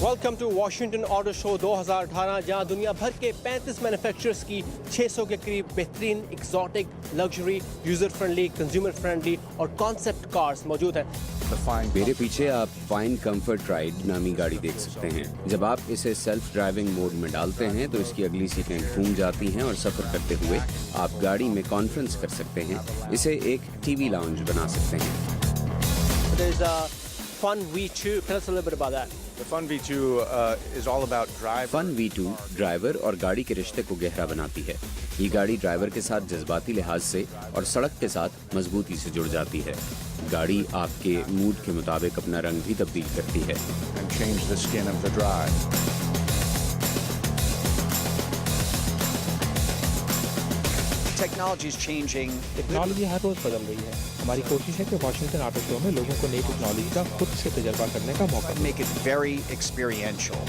Welcome to Washington auto show 2018, जहां दुनिया भर के 35 मैन्युफैक्चरर्स की 600 के करीब बेहतरीन exotic, luxury, user friendly, consumer friendly और कॉन्सेप्ट कार्स मौजूद हैं। मेरे पीछे आप फाइन कंफर्ट राइड नामी गाड़ी देख सकते हैं। जब आप इसे सेल्फ ड्राइविंग मोड में डालते हैं तो इसकी अगली सीटें घूम जाती हैं और सफर करते हुए आप गाड़ी में कॉन्फ्रेंस कर सकते हैं। इसे एक टीवी लाउंज बना सकते हैं। There's a Fun V2. Tell us a little bit about that. The Fun V2 is all about drive. Fun V2 driver और गाड़ी के रिश्ते को गहरा बनाती है। ये गाड़ी ड्राइवर के साथ जज्बाती लिहाज से और सड़क के साथ मजबूती से जुड़ जाती है। गाड़ी आपके मूड के मुताबिक अपना रंग भी तब्दील करती है। And change the skin of the drive. Technology is changing. Technology हर रोज बदल रही है। हमारी कोशिश है कि वाशिंगटन ऑटो शो में लोगों को नई टेक्नोलॉजी का खुद से तजर्बा करने का मौका मिले। Make it very experiential.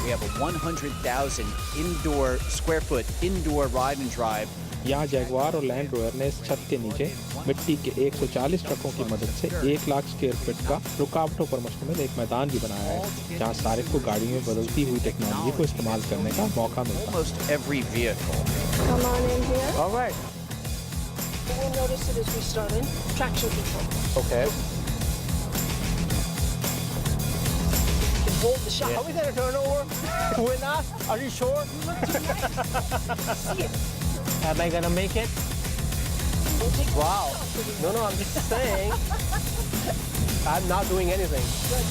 We have a 100,000 square foot indoor ride and drive. यहाँ जैगवार और लैंड रोवर ने इस छत के नीचे मिट्टी के 140 ट्रकों की मदद से 1 लाख स्क्वायर फीट का रुकावटों पर मुश्तमिल एक मैदान भी बनाया है, जहाँ सारिक को गाड़ियों में बदलती हुई टेक्नोलॉजी को इस्तेमाल करने का मौका मिलता है। Almost every vehicle. Come on in here. All right. You will notice it as we start in. Traction control. Okay. You can hold the shot. Are we going to turn over? We're not? Are you sure? See it. Am I going to make it? We'll take the Wow. shot. No, I'm just saying. I'm not doing anything. Good.